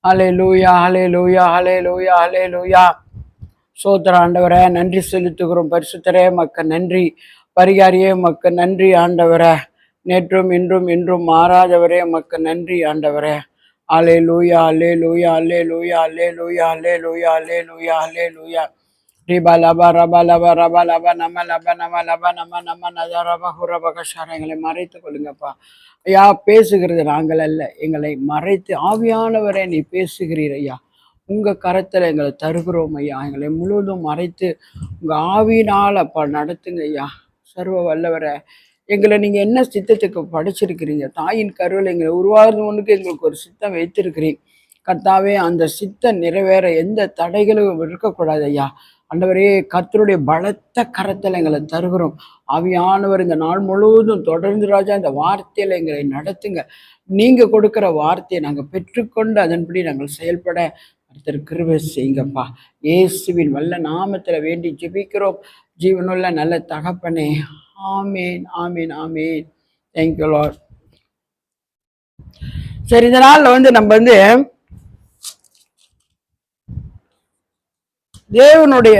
ஹல்லேலூயா, ஹல்லேலூயா, ஹல்லேலூயா, ஹல்லேலூயா. சோத்திர ஆண்டவரே, நன்றி செலுத்துகிறோம். பரிசுத்தரே மக்க நன்றி. பரிகாரியே மக்க நன்றி ஆண்டவரே. நேற்றும் இன்றும் இன்றும் மாறாதவரே மக்க நன்றி ஆண்டவரே. ஹல்லேலூயா, ஹல்லேலூயா, ஹல்லேலூயா, ஹல்லேலூயா, ஹல்லேலூயா, ஹல்லேலூயா, ஹல்லேலூயா. ரிபா லபா ரபா லபா ரபா லபா நம லபா நம லபா நம நம நத ரபா ஹுரபா கஷார எங்களை மறைத்து கொள்ளுங்கப்பா. ஐயா, பேசுகிறது நாங்கள் அல்ல, எங்களை மறைத்து ஆவியானவரை நீ பேசுகிறீர் ஐயா. உங்க கரத்துல எங்களை தருகிறோம் ஐயா. எங்களை முழுவதும் மறைத்து உங்க ஆவியினால் அப்பா நடத்துங்க ஐயா. சர்வ வல்லவரை, எங்களை நீங்க என்ன சித்தத்துக்கு படிச்சிருக்கிறீங்க? தாயின் கருவில் எங்களை உருவாகிறது ஒன்றுக்கு எங்களுக்கு ஒரு சித்தம் வைத்திருக்கிறீங்க கர்த்தாவே. அந்த சித்தம் நிறைவேற எந்த தடைகளும் இருக்கக்கூடாது ஐயா. ஆண்டவரே, கர்த்தருடைய பலத்த கரத்தில் எங்களை தருகிறோம். ஆவியானவர் இந்த நாள் முழுவதும் தொடர்ந்து ராஜா இந்த வார்த்தையில எங்களை நடத்துங்க. நீங்க கொடுக்கிற வார்த்தையை நாங்கள் பெற்றுக்கொண்டு அதன்படி நாங்கள் செயல்பட கர்த்தர் கிருபை செய்யுங்கப்பா. இயேசுவின் வல்ல நாமத்துல வேண்டி ஜெபிக்கிறோம் ஜீவனுள்ள நல்ல தகப்பனே. ஆமீன், ஆமீன், ஆமீன். Thank you Lord. சரி, இந்த நாள்ல நம்ம தேவனுடைய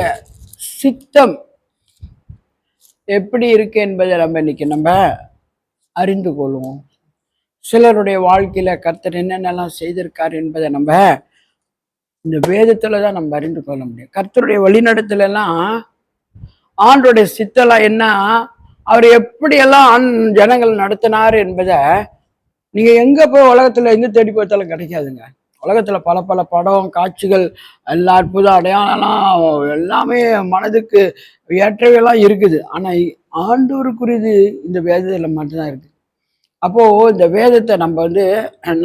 சித்தம் எப்படி இருக்கு என்பதை நம்ம அறிந்து கொள்வோம். சிலருடைய வாழ்க்கையில கர்த்தர் என்னென்னலாம் செய்திருக்காரு என்பதை நம்ம இந்த வேதத்துலதான் நம்ம அறிந்து கொள்ள முடியும். கர்த்தருடைய வழிநடத்துல எல்லாம் ஆண்டோடைய சித்தலாம் என்ன, அவர் எப்படியெல்லாம் ஜனங்கள் நடத்தினார் என்பதை நீங்க எங்க போய் உலகத்துல எங்க தேடி பார்த்தாலும் கிடைக்காதுங்க. உலகத்துல பல பல படம் காட்சிகள் எல்லா அற்புத அடையாளம்லாம் எல்லாமே மனதுக்கு ஏற்றவையெல்லாம் இருக்குது. ஆனா ஆண்டவருக்குரியது இந்த வேதத்துல மட்டும்தான் இருக்கு. அப்போ இந்த வேதத்தை நம்ம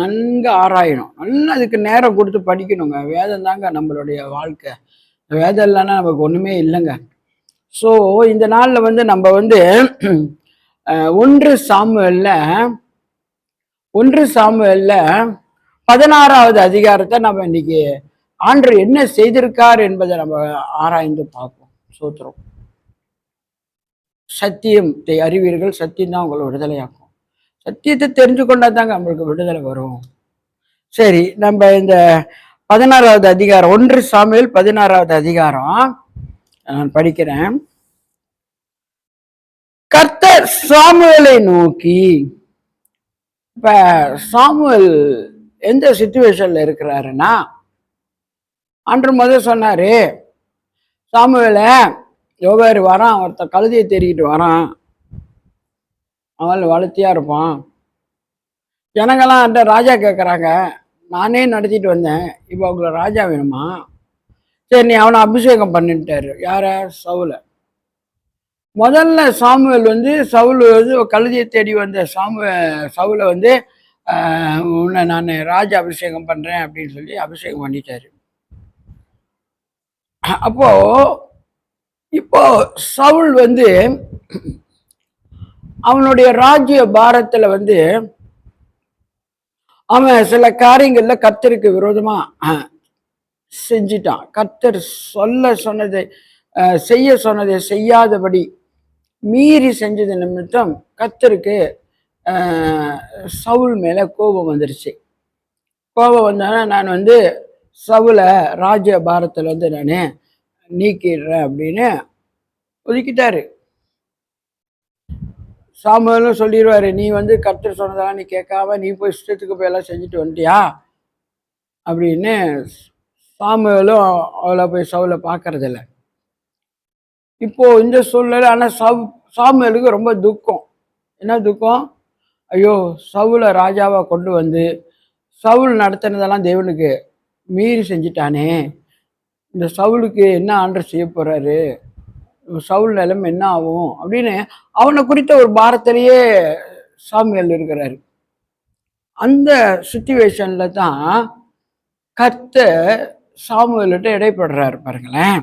நன்கு ஆராயணும். நல்லா அதுக்கு நேரம் கொடுத்து படிக்கணுங்க. வேதம் தாங்க நம்மளுடைய வாழ்க்கை. வேதம் இல்லைன்னா நமக்கு ஒண்ணுமே இல்லைங்க. ஸோ இந்த நாள்ல நம்ம 1 சாமுவேல்ல 16வது அதிகாரத்தை நம்ம இன்னைக்கு ஆண்டவர் என்ன செய்திருக்கார் என்பதை நம்ம ஆராய்ந்து பார்ப்போம். சோத்திரம். சத்தியத்தை அறிவீர்கள், சத்தியம் தான் உங்களை விடுதலையாக்கும். சத்தியத்தை தெரிஞ்சு கொண்டா தாங்க நம்மளுக்கு விடுதலை வரும். சரி, நம்ம இந்த 16வது அதிகாரம் 1 சாமுவேல் 16வது அதிகாரம் நான் படிக்கிறேன். கர்த்தர் சாமுவேலை நோக்கி, இப்ப சாமுவேல் எந்த சிச்சுவேஷன்ல இருக்கிறாருன்னா, ஆண்டவர் சொன்னாரு, சாமுவேல யோவேரு வரான், ஒருத்த கழுதையை தேடிக்கிட்டு வரான், அவன் வளர்த்தியா இருப்பான். ஜனங்கள்லாம் ராஜா கேட்குறாங்க, நானே நடத்திட்டு வந்தேன், இப்போ அவங்கள ராஜா வேணுமா? சரி, நீ அவனை அபிஷேகம் பண்ணிட்டாரு. யார? சவுல. முதல்ல சாமுவேல் சவுல் கழுதியை தேடி வந்த சவுல உன்னை நான் ராஜ அபிஷேகம் பண்றேன் அப்படின்னு சொல்லி அபிஷேகம் பண்ணிட்டாரு. அப்போ இப்போ சவுல் அவனுடைய ராஜ்ய பாரத்துல அவன் சில காரியங்கள்ல கர்த்தருக்கு விரோதமா செஞ்சிட்டான். கர்த்தர் சொன்னதை செய்ய சொன்னதை செய்யாதபடி மீறி செஞ்சது நிமித்தம் கர்த்தருக்கு சவுல் மேல கோபம் வந்துருச்சு. கோபம் வந்தானா, நான் சவுல ராஜ்ய பாரத்துல நான் நீக்கிடுறேன் அப்படின்னு ஒதுக்கிட்டாரு. சாமுவேலும் சொல்லிடுவாரு, நீ கர்த்தர் சொன்னதெல்லாம் நீ கேட்காம நீ போய் இஷ்டத்துக்கு போய் எல்லாம் செஞ்சுட்டு வந்துட்டியா அப்படின்னு. சாமுவேலும் அவளை போய் சவுல பார்க்கறதில்ல. இப்போ இந்த சூழ்நிலை. ஆனா சாமுவேலுக்கு ரொம்ப துக்கம். என்ன துக்கம்? ஐயோ, சவுல ராஜாவா கொண்டு சவுல் நடத்தினதெல்லாம் தேவனுக்கு மீறி செஞ்சிட்டானே, இந்த சவுலுக்கு என்ன ஆண்டவர் செய்ய போறாரு, சவுல் நிலைமை என்ன ஆகும் அப்படின்னு அவனை குறித்த ஒரு பாரத்திலேயே சாமுவேல் இருக்கிறாரு. அந்த சிச்சுவேஷன்ல தான் கர்த்தர் சாமுவேல்கிட்ட இடைப்படுறாரு. பாருங்களேன்,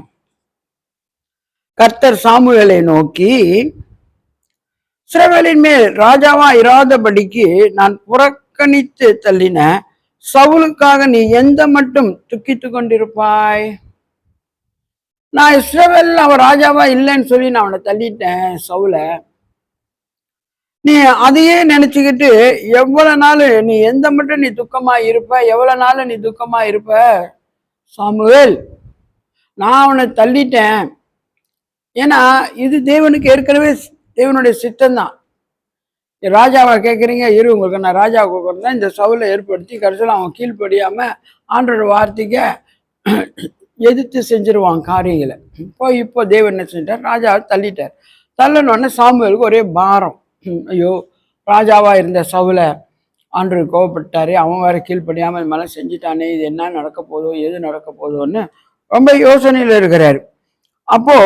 கர்த்தர் சாமுவேலை நோக்கி, இஸ்ரவேலின் மேல் ராஜாவா இராதபடிக்கு நான் புறக்கணித்து தள்ளின சவுலுக்காக நீ எந்த மட்டும் துக்கித்து கொண்டிருப்பாய்? நான் இஸ்ரவேல் அவன் ராஜாவா இல்லைன்னு சொல்லி நான் அவனை தள்ளிட்டேன் சவுல. நீ அதையே நினைச்சுக்கிட்டு எவ்வளவு நாள் நீ எந்த மட்டும் நீ துக்கமா இருப்ப, எவ்வளவு நாள் நீ துக்கமா இருப்ப? சாமுவேல், நான் அவனை தள்ளிட்டேன். ஏன்னா இது தேவனுக்கு ஏற்கனவே தேவனுடைய சித்தம் தான். ராஜாவை கேட்குறீங்க, இரு உங்களுக்கு நான் ராஜாவை கொடுக்குறேன். இந்த சவுலை ஏற்படுத்தி கடைசியில் அவன் கீழ்ப்படியாம ஆண்டோட வார்த்தைக்கு எதிர்த்து செஞ்சிருவான் காரியங்களை. இப்போ தேவன் என்ன செஞ்சிட்டார்? ராஜாவை தள்ளிட்டார். தள்ளனோடனே சாமுவேலுக்கு ஒரே பாரம். ஐயோ, ராஜாவா இருந்த சவுலை ஆண்டவர் கோவப்பட்டாரு, அவன் வேற கீழ்ப்படியாமல் மேலே செஞ்சுட்டானே, இது என்ன நடக்க போதோ, எது நடக்க போதோன்னு ரொம்ப யோசனையில் இருக்கிறாரு. அப்போ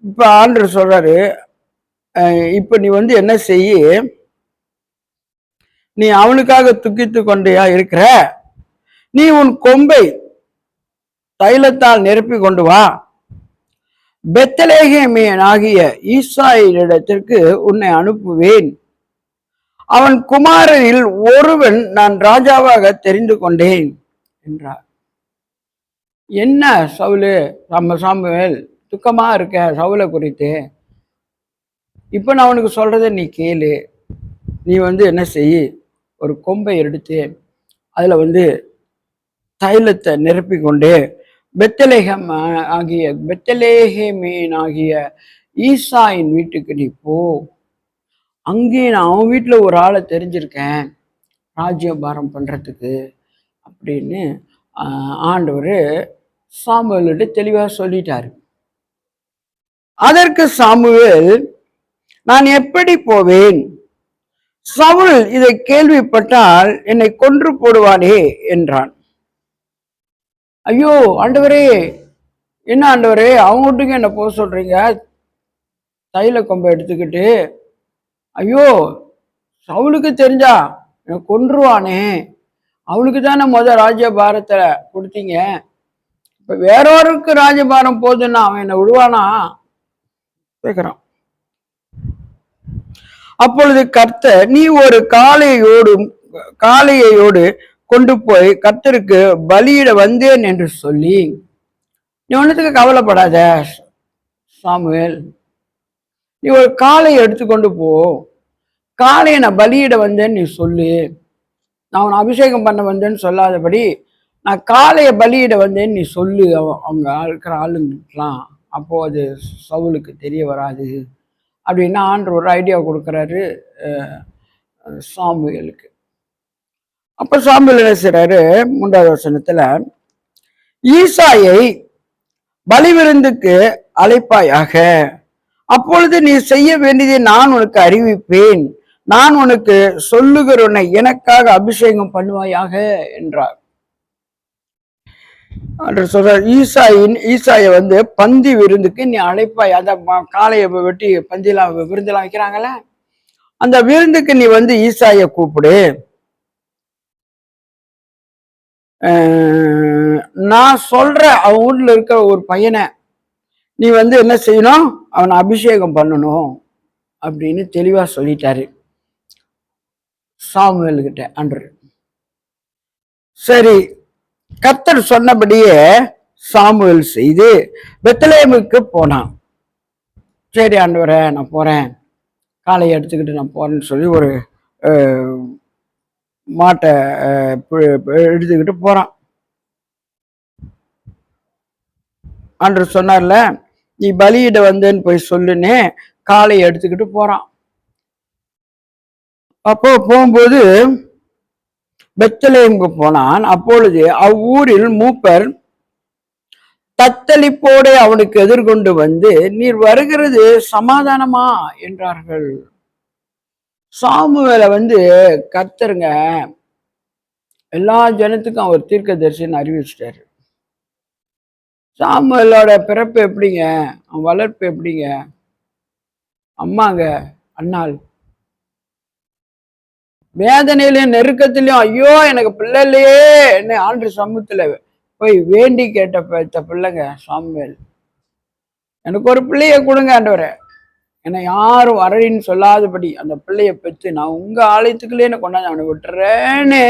இப்போ ஆண்டவர் சொல்றாரு, இப்போ நீ வந்து என்ன செய்ய, நீ அவனுக்காக துக்கித்து கொண்டையா இருக்கிற, நீ உன் கொம்பை தைலத்தால் நிரப்பி கொண்டு வா, பெத்லகேமியன் ஆகிய ஈசாயினிடத்திற்கு உன்னை அனுப்புவேன், அவன் குமாரரில் ஒருவன் நான் ராஜாவாக தெரிந்து கொண்டேன் என்றார். என்ன சவுலு, சாமுவேல் துக்கமா இருக்க சவுலை குறித்து? இப்ப நான் அவனுக்கு சொல்றத நீ கேளு. நீ வந்து என்ன செய்ய, ஒரு கொம்பை எடுத்து அதுல வந்து தைலத்தை நிரப்பி கொண்டு பெத்லகேமியன் ஆகிய ஈசாயின் வீட்டுக்கு நீ போ. அங்கே நான் அவன் வீட்டுல ஒரு ஆளை தெரிஞ்சிருக்கேன் ராஜ்யபாரம் பண்றதுக்கு அப்படின்னு ஆண்டவர் சாமுவேல்கிட்ட தெளிவா சொல்லிட்டாரு. அதற்கு சாமுவேல், நான் எப்படி போவேன்? சவுல் இதை கேள்விப்பட்டால் என்னை கொன்று போடுவானே என்றான். ஐயோ ஆண்டவரே, என்ன ஆண்டவரே, அவங்க வீட்டுக்கு என்ன போக சொல்றீங்க தைல கொம்பை எடுத்துக்கிட்டு? ஐயோ, சவுலுக்கு தெரிஞ்சா என்னை கொன்றுவானே, அவனுக்கு தானே ராஜ்யபாரத்தை கொடுத்தீங்க, இப்ப வேறொருக்கு ராஜபாரம் போதுன்னா அவன் என்ன விடுவானா கேட்கிறான். அப்பொழுது கர்த்தர், நீ ஒரு காளையோடு கொண்டு போய் கர்த்தருக்கு பலியிட வந்தேன் என்று சொல்லி, நீ ஒன்னுத்துக்கு கவலைப்படாத சாமுவேல், நீ ஒரு காளையை எடுத்துக்கொண்டு போ, காளையை நான் பலியிட வந்தேன்னு நீ சொல்லு. நான் உன்னை அபிஷேகம் பண்ண வந்தேன்னு சொல்லாதபடி நான் காளையை பலியிட வந்தேன்னு நீ சொல்லு அவங்க இருக்கிற ஆளுங்கலாம். அப்போ அது சவுலுக்கு தெரிய வராது அப்படின்னு ஆண்டவர் ஒரு ஐடியா கொடுக்குறாரு சாமுவேலுக்கு. அப்ப சாமுவேல் என்ன செய்றாரு, 3வது வசனத்துல, ஈசாயை பலி விருந்துக்கு அழைப்பாயாக, அப்பொழுது நீ செய்ய வேண்டியதை நான் உனக்கு அறிவிப்பேன், நான் உனக்கு சொல்லுகிறவனை எனக்காக அபிஷேகம் பண்ணுவாயாக என்றார். சொல்றார், ஈசாயை வந்து பந்தி விருந்துக்கு நீ அழைப்பாய். அந்த காளையை வெட்டி பந்திலாம் விருந்தெல்லாம் வைக்கிறாங்கல்ல, அந்த விருந்துக்கு நீ வந்து ஈசாயை கூப்பிடு. நான் சொல்ற அவன் ஊர்ல இருக்கிற ஒரு பையனை நீ வந்து என்ன செய்யணும், அவனை அபிஷேகம் பண்ணணும் அப்படின்னு தெளிவா சொல்லிட்டாரு சாமுவேல் கிட்ட ஆண்டவர். சரி, கர்த்தர் சொன்னபடியே சாமுவேல் செய்து பெத்லகேமுக்கு போனான். சரி ஆண்டவரே, நான் போறேன், காளையை எடுத்துக்கிட்டு நான் போறேன்னு சொல்லி ஒரு மாட்டை எடுத்துக்கிட்டு போறான். ஆண்டவர் சொன்னார்ல, நீ பலியிட வந்தேன்னு போய் சொல்லுன்னு காளையை எடுத்துக்கிட்டு போறான். அப்போ போகும்போது பெத்லகேமுக்கு போனான். அப்பொழுது அவ்வூரில் மூப்பர் தத்தளிப்போடு அவனுக்கு எதிர்கொண்டு வந்து, நீர் வருகிறது சமாதானமா என்றார்கள். சாமுவேலை வந்து கர்த்தருங்க எல்லா ஜனத்துக்கும் அவர் தீர்க்கதரிசின்னு அறிவிச்சிட்டாரு. சாமுவேலோட பிறப்பு எப்படிங்க, அவன் வளர்ப்பு எப்படிங்க? அம்மாங்க அண்ணாள் வேதனையிலையும் நெருக்கத்திலையும், ஐயோ எனக்கு பிள்ளை இல்லையே என்ன ஆண்டு சமூகத்துல போய் வேண்டி கேட்ட பிள்ளைங்க சாமுவேல். எனக்கு ஒரு பிள்ளைய கொடுங்க ஆண்டவரே, என்னை யாரும் வரடின்னு சொல்லாதபடி அந்த பிள்ளைய பெற்று நான் உங்க ஆலயத்துக்குள்ளே என்ன கொண்டாந்து அவனை விட்டுறேன்னு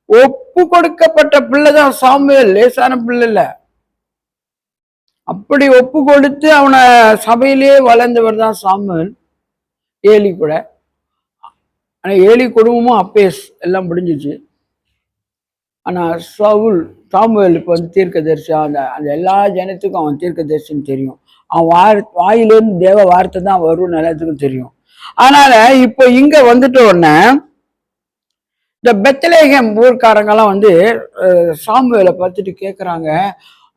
ஒப்பு கொடுக்கப்பட்ட பிள்ளைதான் சாமுவேல். லேசான பிள்ளை இல்ல, அப்படி ஒப்பு கொடுத்து அவனை சபையிலே வளர்ந்தவர் தான் சாமுவேல். ஏலி கூட ஆனா ஏலி குடும்பமும் அப்பேஸ் எல்லாம் முடிஞ்சிச்சு. ஆனா சாமுவேல் இப்போ வந்து தீர்க்கதரிசி, அந்த அந்த எல்லா ஜனத்துக்கும் அவன் தீர்க்கதரிசின்னு தெரியும். அவன் வாயிலிருந்து தேவ வார்த்தை தான் வரும் எல்லாத்துக்கும் தெரியும். அதனால இப்போ இங்க வந்துட்ட உடனே இந்த பெத்லகேம் ஊர்க்காரங்கெல்லாம் வந்து சாமுவேலை பார்த்துட்டு கேட்குறாங்க,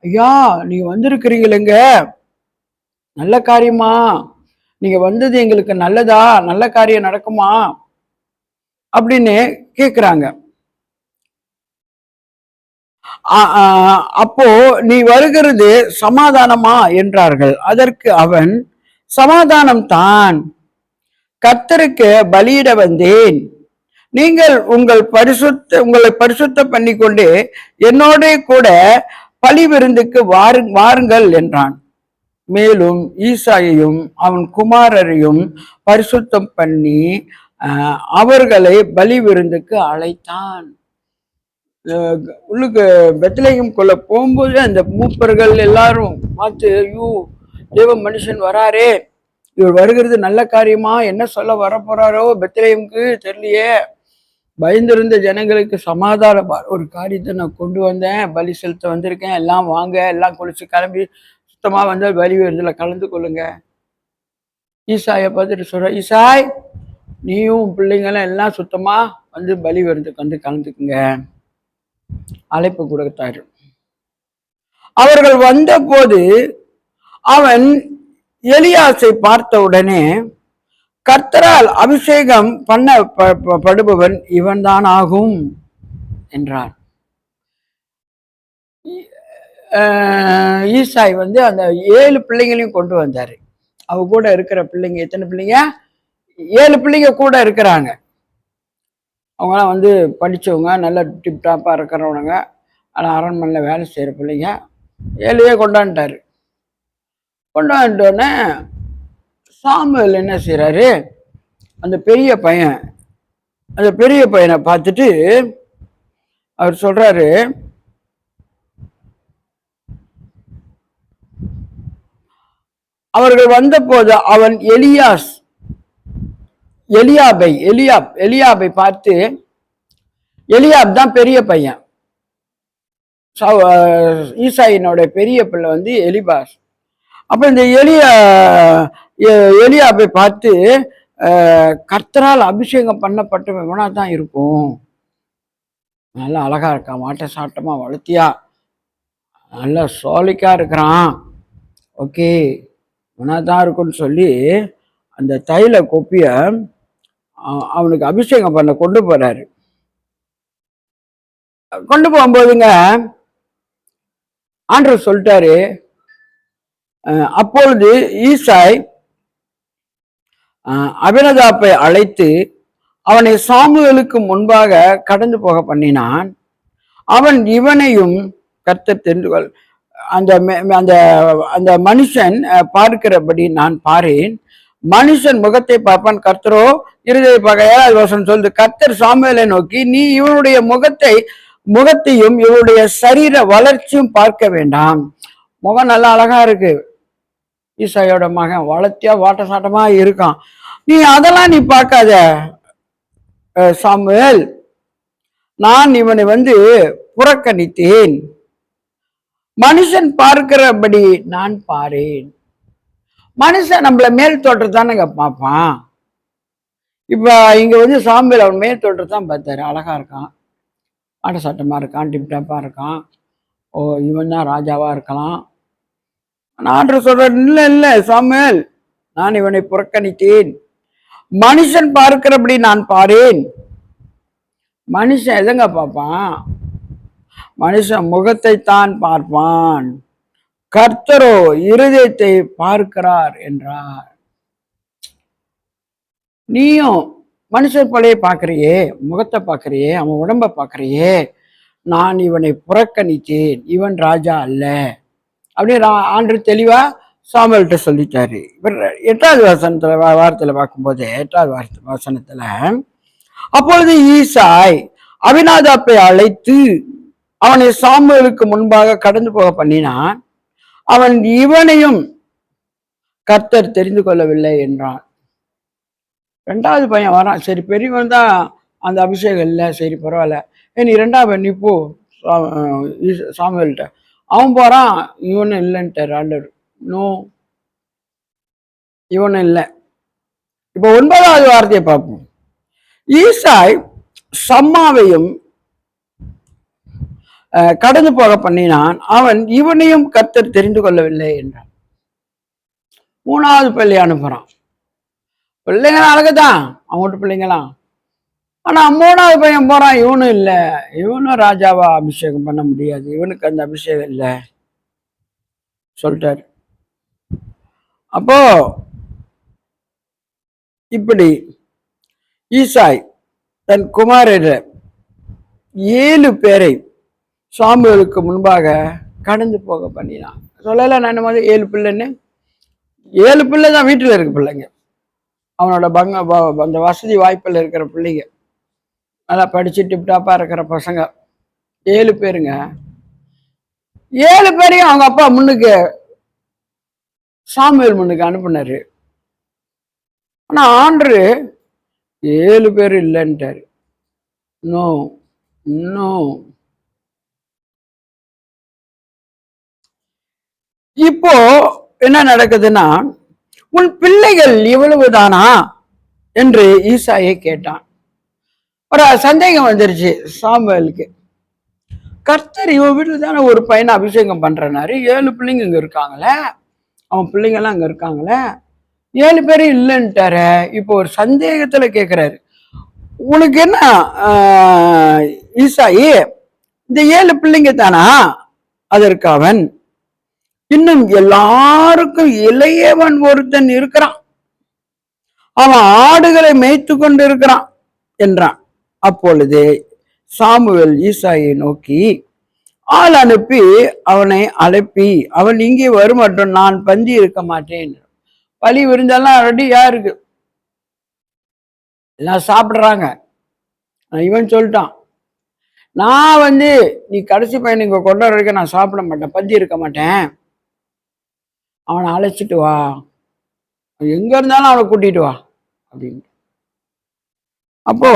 ஐயா நீங்க வந்திருக்கிறீங்களேங்க, நல்ல காரியமா, நீங்க வந்தது எங்களுக்கு நல்லதா, நல்ல காரியம் நடக்குமா அப்படின்னு கேட்குறாங்க. அப்போ நீ வருகிறது சமாதானமா என்றார்கள். அதற்கு அவன், சமாதானம் தான், கர்த்தருக்கு பலியிட வந்தேன், நீங்கள் உங்களை பரிசுத்த பண்ணி கொண்டு என்னோட கூட பலி விருந்துக்கு வாருங்கள் என்றான். மேலும் ஈசாயையும் அவன் குமாரரையும் பரிசுத்தம் பண்ணி அவர்களை பலி விருந்துக்கு அழைத்தான். உள்ளுக்கு பெத்லகேம் கொள்ள போகும்போது அந்த மூப்பர்கள் எல்லாரும் பார்த்து, ஐயோ தேவ மனுஷன் வராரே, இவர் வருகிறது நல்ல காரியமா, என்ன சொல்ல வர போறாரோ பெத்லகேமுக்கு தெரியலையே, பயந்திருந்த ஜனங்களுக்கு சமாதான ஒரு காரியத்தை நான் கொண்டு வந்தேன், பலி செலுத்த வந்திருக்கேன், எல்லாம் வாங்க, எல்லாம் குளிச்சு கிளம்பி சுத்தமா வந்தால் பலி விருந்துல கலந்து கொள்ளுங்க. ஈசாயை பார்த்துட்டு சொல்ற, ஈசாய் நீயும் பிள்ளைங்களும் எல்லாம் சுத்தமா வந்து பலி விருந்துக்கு வந்து கலந்துக்குங்க, அழைப்பு கொடுத்தாரு. அவர்கள் வந்த போது அவன் எலியாசை பார்த்த உடனே, கர்த்தரால் அபிஷேகம் பண்ணப்படுபவன் இவன் தான் ஆகும் என்றார். ஈசாய் வந்து அந்த 7 பிள்ளைங்களையும் கொண்டு வந்தாரு. அவ கூட இருக்கிற பிள்ளைங்க எத்தனை பிள்ளைங்க? 7 பிள்ளைங்க கூட இருக்கிறாங்க. அவங்களாம் வந்து படித்தவங்க, நல்ல டிப்டாப்பாக இருக்கிறவனுங்க, ஆனால் அரண்மனையில் வேலை செய்கிற பிள்ளைங்க. 7 கொண்டாண்டாரு. கொண்டாண்டோடனே சாமுவேல் என்ன செய்கிறாரு, அந்த பெரிய பையனை பார்த்துட்டு அவர் சொல்கிறாரு, அவர்கள் வந்த போது அவன் எலியாபை பார்த்து, எலியாப் தான் பெரிய பையன், ஈசாயினோட பெரிய பிள்ளை வந்து எலிபாஸ். அப்ப இந்த எலியாபை பார்த்து, கர்த்தரால் அபிஷேகம் பண்ணப்பட்டவனா தான் இருக்கும், நல்லா அழகா இருக்கான், மாட்ட சாட்டமா வளர்த்தியா, நல்லா சோலிக்கா இருக்கிறான், ஓகே தான் இருக்குன்னு சொல்லி அந்த தைல கொப்பிய அவனுக்கு அபிஷேகம் பண்ண கொண்டு போறாரு. கொண்டு போகும்போதுங்க ஆண்டவர் சொல்லிட்டாரு, அப்பொழுது ஈசாய் அபினதாப்பை அழைத்து அவனை சாமுவேலுக்கு முன்பாக கடந்து போக பண்ணினான். அவன் இவனையும் கர்த்தர் தெரிந்து கொள், அந்த அந்த அந்த மனுஷன் பார்க்கிறபடி நான் பாரேன், மனுஷன் முகத்தை பார்ப்பான், கர்த்தரோ இருதய பார்க்க. 7வது வசனம் சொல்லுது, கர்த்தர் சாமுவேலை நோக்கி, நீ இவனுடைய முகத்தையும் இவனுடைய சரீர வளர்ச்சியும் பார்க்க வேண்டாம். முகம் நல்லா அழகா இருக்கு, ஈசாயோட மகன் வளர்த்தியா வாட்ட சாட்டமா இருக்கான், நீ அதெல்லாம் நீ பார்க்காத சாமுவேல், நான் இவனை வந்து புறக்கணித்தேன், மனுஷன் பார்க்கிறபடி நான் பாரேன். மனுஷன் நம்மள மேல் தோற்றத்தானுங்க பார்ப்பான். இப்ப இங்க வந்து சாமுவேல் அவன் மேல் தோற்றத்தான் பார்த்தாரு, அழகா இருக்கான், ஆட்ட சாட்டமா இருக்கான், டிப்டாப்பா இருக்கான், ஓ இவன் தான் ராஜாவா இருக்கலாம். நான் சொல்றேன், இல்ல சாமுவேல், நான் இவனை புறக்கணித்தேன், மனுஷன் பார்க்கிறபடி நான் பாரேன். மனுஷன் எதங்க பார்ப்பான்? மனுஷன் முகத்தை தான் பார்ப்பான், கர்த்தரோ இருதயத்தை பார்க்கிறார் என்றார். நீயும் மனுஷன் பழைய பார்க்கறியே, முகத்தை பார்க்கறியே, அவன் உடம்ப பார்க்கறியே, நான் இவனை புறக்கணித்தேன், இவன் ராஜா அல்ல அப்படின்னு ஆண்டவர் தெளிவா சாமுவேல்கிட்ட சொல்லிட்டாரு. இவர் 8வது வாரத்துல பார்க்கும்போது 8வது வசனத்துல, அப்பொழுது ஈசாய் அபினாதாப்பை அழைத்து அவனை சாமுவேலுக்கு முன்பாக கடந்து போக பண்ணினான், அவன் இவனையும் கர்த்தர் தெரிந்து கொள்ளவில்லை என்றான். 2வது பையன் வரான். சரி பெரியவன் தான் அந்த அபிஷேகம் இல்லை, சரி பரவாயில்ல, நீ 2வது பையன் நீ போ சாமுவேல்கிட்ட. அவன் போறான், இவனும் இல்லைன்ட்டார் ஆண்டவர். நோ, இவனும் இல்லை. இப்போ 9வது வார்த்தையை பார்ப்போம். ஈசாய் சம்மாவையும் கடந்து போக பண்ணினான், அவன் இவனையும் கர்த்தர் தெரிந்து கொள்ளவில்லை என்றான். 3வது பள்ளி அனுப்புறான். பிள்ளைங்களாம் அழகுதான், அவங்கள்ட்ட பிள்ளைங்களாம். ஆனா 3வது பையன் போறான், இவனும் இல்லை, இவனும் ராஜாவா அபிஷேகம் பண்ண முடியாது, இவனுக்கு அந்த அபிஷேகம் இல்லை சொல்லிட்டாரு. அப்போ இப்படி ஈசாய் தன் குமாரர் 7 பேரை சாமுவேலுக்கு முன்பாக கடந்து போக பண்ணினான். சொல்லல நான் மாதிரி 7 பிள்ளைன்னு, 7 பிள்ளை தான் வீட்டில் இருக்க பிள்ளைங்க, அவனோட அந்த வசதி வாய்ப்பில் இருக்கிற பிள்ளைங்க, நல்லா படிச்சு டிப்டாப்பா இருக்கிற பசங்க 7 பேருங்க. 7 பேரையும் அவங்க அப்பா முன்னுக்கு சாமுவேல் முன்னுக்கு அனுப்புனாரு. ஆனா ஆண்டரு 7 பேர் இல்லைன்ட்டாரு. No no. இப்போ என்ன நடக்குதுன்னா, உன் பிள்ளைகள் இவ்வளவுதானா என்று ஈசாயை கேட்டான். ஒரு சந்தேகம் வந்துருச்சு சாமுவேலுக்கு. கர்த்தர் இவன் வீட்டுல தானே ஒரு பையனை அபிஷேகம் பண்றனாரு, 7 பிள்ளைங்க இங்க இருக்காங்களே, அவன் பிள்ளைங்க எல்லாம் அங்க இருக்காங்களே, 7 பேரும் இல்லைன்ட்டார. இப்போ ஒரு சந்தேகத்துல கேட்கிறாரு, உனக்கு என்ன ஈசாயி, இந்த 7 பிள்ளைங்க தானா? அதற்கு அவன், இன்னும் எல்லாருக்கும் இளையவன் ஒருத்தன் இருக்கிறான், அவன் ஆடுகளை மேய்த்து கொண்டு இருக்கிறான் என்றான். அப்பொழுது சாமுவேல் ஈசாயை நோக்கி, ஆள் அனுப்பி அவனை அழைப்பி, அவன் இங்கே வரும் மற்றும் நான் பந்தி இருக்க மாட்டேன். பலி விருந்தெல்லாம் ரெடியா இருக்கு, எல்லாம் சாப்பிடுறாங்க. இவன் சொல்லிட்டான், நான் நீ கடைசி பையன் இங்க கொண்டு வர வரைக்கும் நான் சாப்பிட மாட்டேன், பந்தி இருக்க மாட்டேன், அவனை அழைச்சிட்டு வா, எங்க இருந்தாலும் அவனை கூட்டிட்டு வா அப்படின்னு. அப்போ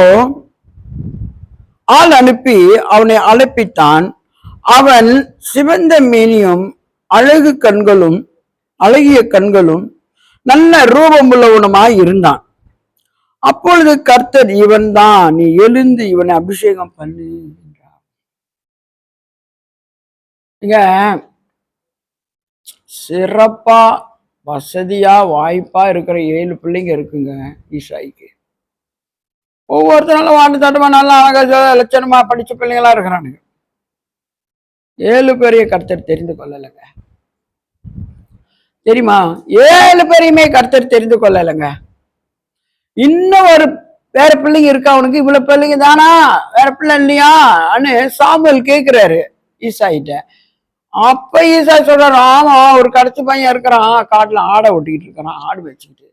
ஆள் அனுப்பி அவனை அழைப்பித்தான். அவன் சிவந்த மேனியும் அழகிய கண்களும் நல்ல ரூபம் உள்ளவனுமாய் இருந்தான். அப்பொழுது கர்த்தர், இவன் தான், நீ எழுந்து இவனை அபிஷேகம் பண்ணு என்றார். இங்க சிறப்பா வசதியா வாய்ப்பா இருக்கிற 7 பிள்ளைங்க இருக்குங்க ஈசாய்க்கு. ஒவ்வொருத்தரும் வாட்டு தட்டமா நல்லா அழகா லட்சணமா படிச்ச பிள்ளைங்களா இருக்கிறானுங்க. 7 பேரையும் கர்த்தர் தெரிந்து கொள்ளலைங்க. தெரியுமா? 7 பேரையுமே கர்த்தர் தெரிந்து கொள்ளலைங்க. இன்னும் ஒரு வேற பிள்ளைங்க இருக்கா அவனுக்கு, இவ்வளவு பிள்ளைங்க தானா, வேற பிள்ளை இல்லையா சாமுவேல் கேட்கிறாரு ஈசாயிட்ட. அப்ப ஈசா சொல்றாரு, ஆமா ஒரு கடைசி பையன் இருக்கிறான், காட்டுல ஆடை ஒட்டிக்கிட்டு இருக்கிறான், ஆடு வச்சுக்கிட்டு.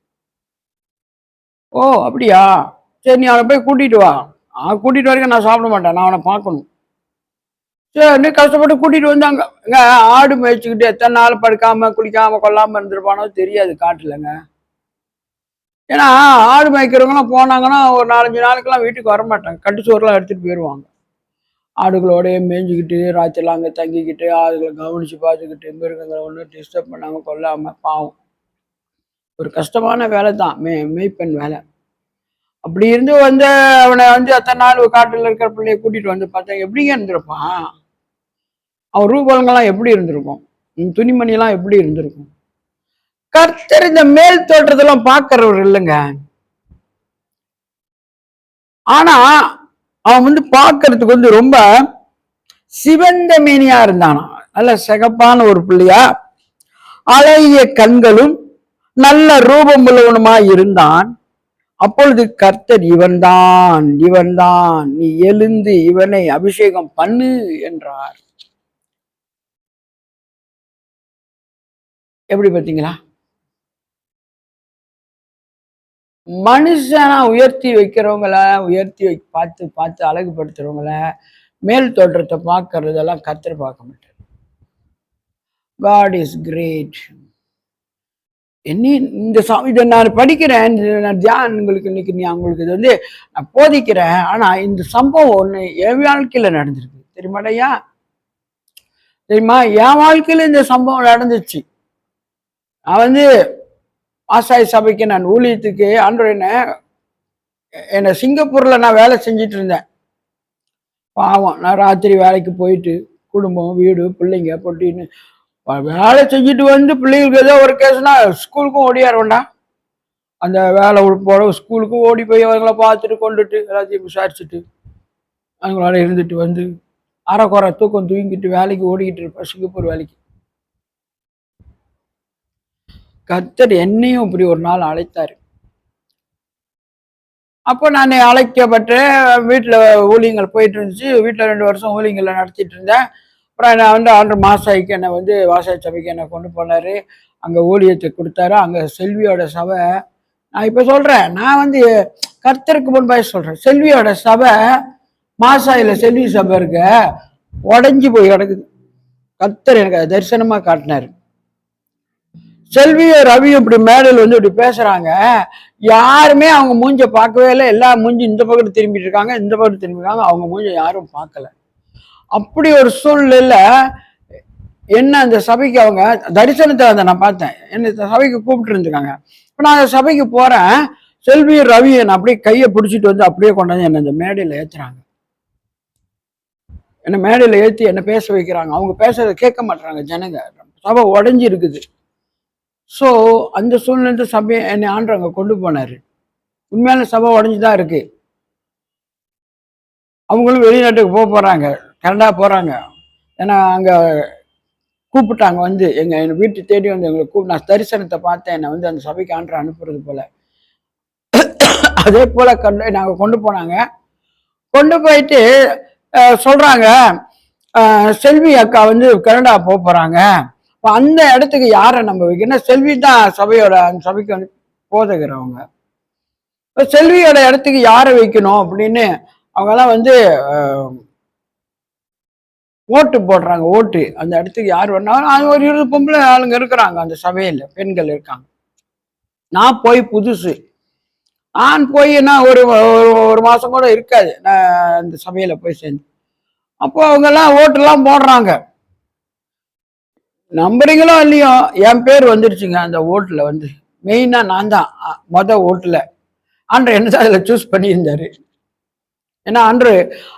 ஓ அப்படியா, சரி நீ அவனை போய் கூட்டிட்டு வா. கூட்டிட்டு வரைக்கும் நான் சாப்பிட மாட்டேன், நான் அவனை பார்க்கணும். சரி கஷ்டப்பட்டு கூட்டிட்டு வந்தாங்க. ஆடு மேய்ச்சிக்கிட்டு எத்தனை நாள் படுக்காம குளிக்காம கொல்லாம இருந்திருப்பானோ தெரியாது காட்டுலங்க. ஏன்னா ஆடு மேய்க்கிறவங்களாம் போனாங்கன்னா ஒரு 4-5 நாளுக்கெல்லாம் வீட்டுக்கு வரமாட்டாங்க, கட்டு சோறுலாம் எடுத்துட்டு போயிடுவாங்க. ஆடுகளோடய மேய்ஞ்சிக்கிட்டு ராத்திரிலாம் அங்கே தங்கிக்கிட்டு ஆடுகளை கவனிச்சு பார்த்துக்கிட்டு மிருகங்களை ஒன்றும் டிஸ்டர்ப் பண்ணாமல் கொல்லாமல், பாவம் ஒரு கஷ்டமான வேலை தான் மேய்ப்பெண் வேலை. அப்படி இருந்து அவனை அத்தனை நாள் காட்டில் இருக்கிற பிள்ளைய கூட்டிட்டு பார்த்தா எப்படிங்க இருந்திருப்பான், அவன் ரூபங்கள்லாம் எப்படி இருந்திருக்கும், துணிமணியெல்லாம் எப்படி இருந்திருக்கும். கர்த்தர் இந்த மேல் தோற்றத்தெல்லாம் பார்க்கறவர் இல்லைங்க. ஆனா அவன் பார்க்கறதுக்கு ரொம்ப சிவந்த மேனியா இருந்தானா, நல்ல சிகப்பான ஒரு பிள்ளையா, அழகிய கண்களும் நல்ல ரூபம் உள்ளவனுமா இருந்தான். அப்பொழுது கர்த்தர், இவன்தான், நீ எழுந்து இவனை அபிஷேகம் பண்ணு என்றார். எப்படி பார்த்தீங்களா? மனுஷனா உயர்த்தி வைக்கிறவங்கள, பார்த்து அழகுபடுத்துறவங்கள, மேல் தோற்றத்தை பார்க்கறதெல்லாம் கர்த்தர் பார்க்க மாட்டார். God is great. என்ன இந்த இதை நான் படிக்கிறேன், உங்களுக்கு இன்னைக்கு உங்களுக்கு இது வந்து நான் போதிக்கிறேன். ஆனா இந்த சம்பவம் ஒண்ணு என் வாழ்க்கையில நடந்திருக்கு தெரியுமாடையா? தெரியுமா? என் வாழ்க்கையில இந்த சம்பவம் நடந்துச்சு. நான் வந்து ஆசாய் சபைக்கு நான் ஊழியத்துக்கு ஆண்டவர் என்ன சிங்கப்பூர்ல நான் வேலை செஞ்சுட்டு இருந்தேன். பாவம், நான் ராத்திரி வேலைக்கு போயிட்டு குடும்பம், வீடு, பிள்ளைங்க பொட்டின்னு வேலை செஞ்சுட்டு வந்து பிள்ளைங்களுக்கு ஏதோ ஒரு கேஸ்னா ஸ்கூலுக்கும் ஓடியார வேண்டாம். அந்த வேலை போட ஸ்கூலுக்கும் ஓடி போய் அவங்கள பார்த்துட்டு கொண்டுட்டு எல்லாத்தையும் விசாரிச்சுட்டு அவங்களோட இருந்துட்டு வந்து அரைக்குறை தூக்கம் தூங்கிட்டு வேலைக்கு ஓடிக்கிட்டு இருப்பேன், சிங்கப்பூர் வேலைக்கு. கர்த்தர் என்னையும் இப்படி ஒரு நாள் அழைத்தாரு. அப்போ நான் அழைக்கப்பட்டு வீட்டில் ஊழியங்கள் போயிட்டு இருந்துச்சு. வீட்டில் 2 வருஷம் ஊழியங்களை நடத்திட்டு இருந்தேன். அப்புறம் நான் வந்து 1.5 மாதம் என்னை வந்து வாசாய் சபைக்கு என்னை கொண்டு போனார். அங்கே ஊழியத்தை கொடுத்தாரு. அங்கே செல்வியோட சபை, நான் இப்போ சொல்கிறேன், நான் வந்து கர்த்தருக்கு முன்பாக சொல்கிறேன், செல்வியோட சபை மாசாயில் செல்வி சபை இருக்க உடஞ்சி போய் கிடக்குது. கர்த்தர் எனக்கு அதை தரிசனமாக காட்டினார். செல்வியும் ரவியும் இப்படி மேடையில் வந்து இப்படி பேசுறாங்க. யாருமே அவங்க மூஞ்ச பார்க்கவே இல்லை. எல்லா மூஞ்சி இந்த பக்கத்து திரும்பிட்டு இருக்காங்க, இந்த பக்கத்து திரும்பிருக்காங்க. அவங்க மூஞ்ச யாரும் பார்க்கல. அப்படி ஒரு சூழ்நிலையில என்ன அந்த சபைக்கு அவங்க தரிசனத்தை அதை நான் பார்த்தேன். என்ன சபைக்கு கூப்பிட்டு இருந்துருக்காங்க. இப்போ நான் அந்த சபைக்கு போறேன். செல்வியும் ரவியை நான் அப்படியே கையை பிடிச்சிட்டு வந்து அப்படியே கொண்டாந்து என்னை அந்த மேடையில் ஏத்துறாங்க. என்ன மேடையில் ஏற்றி என்ன பேச வைக்கிறாங்க. அவங்க பேசுறதை கேட்க மாட்டாங்க ஜனங்க. சபை உடஞ்சி இருக்குது. ஸோ அந்த சூழ்நிலை சபையை என்னை ஆண்டவங்க கொண்டு போனார். உண்மையான சபை உடஞ்சிதான் இருக்கு. அவங்களும் வெளிநாட்டுக்கு போகிறாங்க, கனடா போகிறாங்க. ஏன்னா அங்கே கூப்பிட்டாங்க வந்து எங்கள் வீட்டு தேடி வந்து எங்களை நான் தரிசனத்தை பார்த்தேன். என்னை வந்து அந்த சபைக்கு ஆண்டரை அனுப்புறது போல. அதே போல் நாங்கள் கொண்டு போனாங்க. கொண்டு போயிட்டு சொல்கிறாங்க, செல்வி அக்கா வந்து கனடா போகிறாங்க. இப்போ அந்த இடத்துக்கு யாரை நம்ம வைக்கணும்? செல்வி தான் சபையோட, அந்த சபைக்கு வந்து போதகிறவங்க. இப்போ செல்வியோட இடத்துக்கு யாரை வைக்கணும் அப்படின்னு அவங்கெல்லாம் வந்து ஓட்டு போடுறாங்க. ஓட்டு அந்த இடத்துக்கு யார் வேணாலும் அது ஒரு 20 பொம்பளை ஆளுங்க இருக்கிறாங்க அந்த சபையில், பெண்கள் இருக்காங்க. நான் போய் புதுசு, நான் போய் நான் ஒரு மாதம் கூட இருக்காது நான் அந்த சபையில் போய் சேர்ந்து. அப்போ அவங்கெல்லாம் ஓட்டுலாம் போடுறாங்க. நம்புறீங்களோ இல்லையோ என் பேர் வந்துருச்சுங்க அந்த ஓட்டுல. வந்து மெயினா நான் தான் ஓட்டுல. ஆண்டர் என்ன அதில் சூஸ் பண்ணியிருந்தாரு. ஏன்னா ஆண்டர்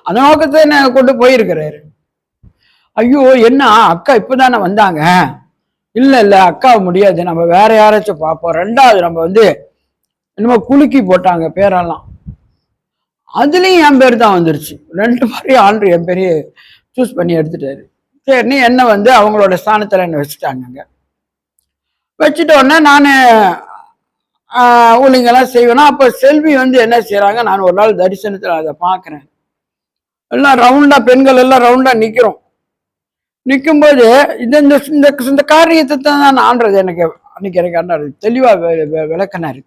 அந்த நோக்கத்தை என்ன கொண்டு போயிருக்கிறாரு. ஐயோ என்ன அக்கா இப்பதானே வந்தாங்க, இல்ல அக்கா முடியாது, நம்ம வேற யாராச்சும் பார்ப்போம். 2வது நம்ம வந்து என்னமோ குலுக்கி போட்டாங்க பேரெல்லாம், அதுலயும் என் பேர் தான் வந்துருச்சு. 2 முறையும் ஆண்டர் என் பேரையே சூஸ் பண்ணி எடுத்துட்டாரு. சரின்னு என்ன வந்து அவங்களோட ஸ்தானத்தில் என்ன வச்சுட்டாங்க. வச்சுட்ட உடனே நான் ஊழிங்கெல்லாம் செய்வேனா. அப்போ செல்வி வந்து என்ன செய்யறாங்க, நான் ஒரு நாள் தரிசனத்தில் அதை பார்க்குறேன். எல்லாம் ரவுண்டா, பெண்கள் எல்லாம் ரவுண்டா நிற்கிறோம். நிற்கும்போது இந்த காரியத்தை தான் நான் ஆண்டது எனக்கு அன்னைக்கு எனக்கு தெளிவாக விளக்கினாரு.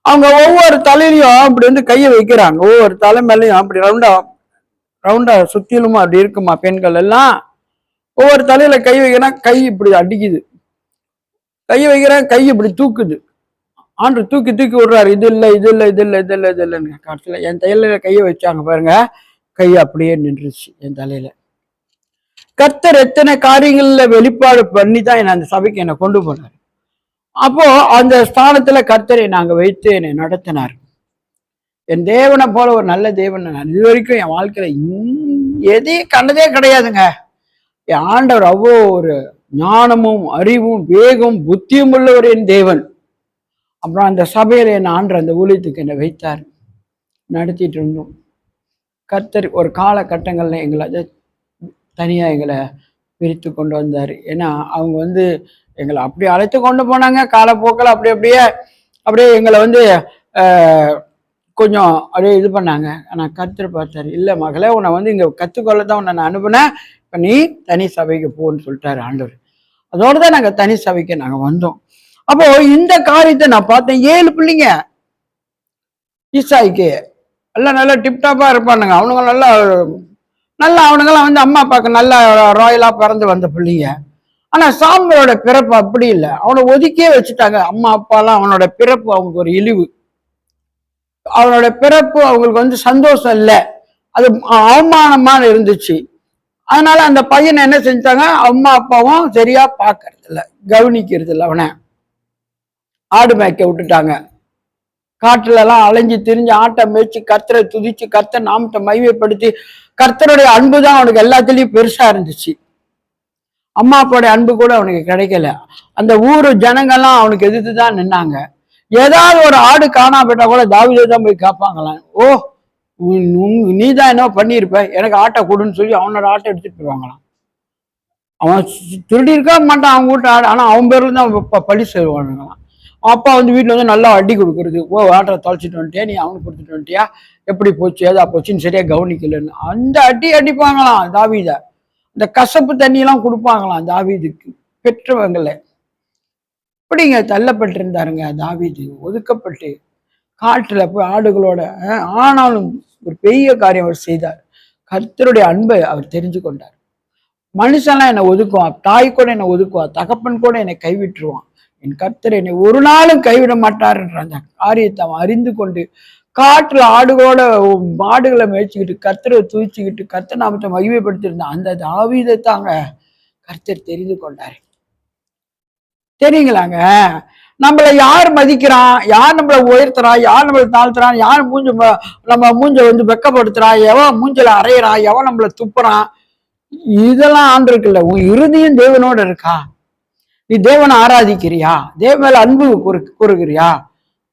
அவங்க ஒவ்வொரு தலையிலையும் அப்படி வந்து கையை வைக்கிறாங்க. ஒவ்வொரு தலை மேலையும் அப்படி ரவுண்டா சுத்திலுமா அப்படி இருக்குமா பெண்கள் எல்லாம். ஒவ்வொரு தலையில கை வைக்கிறேன், கை இப்படி அடிக்குது. கை வைக்கிறேன், கை இப்படி தூக்குது. ஆண்டு தூக்கி விடுறாரு. இது இல்லை இது இல்லை இது இல்லை இது இல்லை இது இல்லைன்னு. கடைசியில் என் தலையில கையை வச்சாங்க பாருங்க, கை அப்படியே நின்றுச்சு என் தலையில. கர்த்தர் எத்தனை காரியங்கள்ல வெளிப்பாடு பண்ணி தான் என்னை அந்த சபைக்கு என்னை கொண்டு போனார். அப்போ அந்த ஸ்தானத்துல கர்த்தரை நாங்க வைத்து என்னை நடத்தினார். என் தேவனை போல ஒரு நல்ல தேவன் நான் இது வரைக்கும் என் வாழ்க்கையில எதையும் கண்டதே கிடையாதுங்க. என் ஆண்டவர் அவ்வளோ ஒரு ஞானமும் அறிவும் வேகம் புத்தியும் உள்ளவர் என் தேவன். அப்புறம் அந்த சபையில என் ஆண்டவர் அந்த ஊழியத்துக்கு என்னை வைத்தார், நடத்திட்டு இருந்தோம். கர்த்தர் ஒரு காலகட்டங்கள்ல எங்களை தனியா எங்களை பிரித்து கொண்டு வந்தார். ஏன்னா அவங்க வந்து எங்களை அப்படி அழைத்து கொண்டு போனாங்க. காலப்போக்கில் அப்படியே எங்களை வந்து கொஞ்சம் அப்படியே இது பண்ணாங்க. ஆனால் கர்த்தர் பார்த்தாரு, இல்லை மகளே, உன்னை வந்து இங்கே கற்றுக்கொள்ள தான் உன்னை நான் அனுப்புனேன், இப்போ நீ தனி சபைக்கு போன்னு சொல்லிட்டாரு ஆண்டவர். அதோடு தான் நாங்கள் தனி சபைக்கு நாங்கள் வந்தோம். அப்போ இந்த காரியத்தை நான் பார்த்தேன். 7 பிள்ளைங்க ஈசாய்க்கு எல்லாம் நல்லா டிப்டாப்பாக இருப்பானுங்க. அவனுங்க நல்லா அவனுங்கெல்லாம் வந்து அம்மா அப்பாவுக்கு நல்லா ராயலாக பிறந்து வந்த பிள்ளைங்க. ஆனா சாமுவேலோட பிறப்பு அப்படி இல்லை. அவனை ஒதுக்கியே வச்சுட்டாங்க. அம்மா அப்பாலாம் அவனோட பிறப்பு அவங்களுக்கு ஒரு இழிவு. அவனோட பிறப்பு அவங்களுக்கு சந்தோஷம் இல்லை, அது அவமானமா இருந்துச்சு. அதனால அந்த பையனை என்ன செஞ்சாங்க, அம்மா அப்பாவும் சரியா பாக்குறது இல்லை, கவனிக்கிறது இல்லை. அவனை ஆடு மேய்க்க விட்டுட்டாங்க. காட்டுல எல்லாம் அலைஞ்சு திரிஞ்சு ஆட்டை மேய்ச்சி கர்த்தரை துதிச்சு கர்த்தர் நாமத்தை மைமைப்படுத்தி கர்த்தருடைய அன்பு தான் அவனுக்கு எல்லாத்துலயும் பெருசா இருந்துச்சு. அம்மா அப்பாவுடைய அன்பு கூட அவனுக்கு கிடைக்கல. அந்த ஊரு ஜனங்கள்லாம் அவனுக்கு எதிர்த்துதான் நின்னாங்க. ஏதாவது ஒரு ஆடு காணா போயிட்டா கூட தாவீதை தான் போய் காப்பாங்களாம். ஓ, நீ தான் என்ன பண்ணியிருப்ப, எனக்கு ஆட்டை கொடுன்னு சொல்லி அவனோட ஆட்டை எடுத்துட்டு போயிடுவாங்களாம். அவன் திருடி இருக்க மாட்டான் அவங்க வீட்டு ஆடு, ஆனா அவன் பேர்ல தான் பழி செய்வானுங்களாம். அப்பா வீட்டுல நல்லா அடி கொடுக்குறது. ஓ, ஆட்டை தொலைச்சிட்டு வந்துட்டியா, நீ அவனுக்கு கொடுத்துட்டு வந்துட்டியா, எப்படி போச்சு ஏதா போச்சுன்னு சரியா கவனிக்கலன்னு அந்த அடிப்பாங்களாம் தாவீத. இந்த கசப்பு தண்ணியெல்லாம் கொடுப்பாங்களாம் தாவீதுக்கு பெற்றவங்கள. இப்படிங்க தள்ளப்பட்டிருந்தாருங்க தாவீது, ஒதுக்கப்பட்டு காட்டுல போய் ஆடுகளோட. ஆனாலும் ஒரு பெரிய காரியம் அவர் செய்தார். கர்த்தருடைய அன்பை அவர் தெரிஞ்சு கொண்டார். மனுஷன்லாம் என்னை ஒதுக்குவான், தாய் கூட என்னை ஒதுக்குவான், தகப்பன் கூட என்னை கைவிட்டுருவான், என் கர்த்தர் என்னை ஒரு நாளும் கைவிட மாட்டார்ன்ற அந்த காரியத்தை அவன் அறிந்து கொண்டு காட்டுல ஆடுகளோட மாடுகளை மேய்ச்சிக்கிட்டு கர்த்தரை தூச்சிக்கிட்டு கர்த்தர் நாமத்தை மகிமைப்படுத்திருந்தான். அந்த தாவீதை தாங்க கர்த்தர் தெரிந்து கொண்டாரு. தெரியுங்களாங்க, நம்மளை யார் மதிக்கிறான், யார் நம்மளை உயர்த்துறான், யார் நம்மளை தாழ்த்துறான், யார் நம்ம மூஞ்ச வெக்கப்படுத்துறான், எவன் மூஞ்சல அறையிறான், எவன் நம்மளை துப்புறான், இதெல்லாம் ஆண்டு இருக்குல்ல. உன் இறுதியும் தேவனோட இருக்கா? நீ தேவனை ஆராதிக்கிறியா? தேவ மேல அன்பு கூறுகிறியா?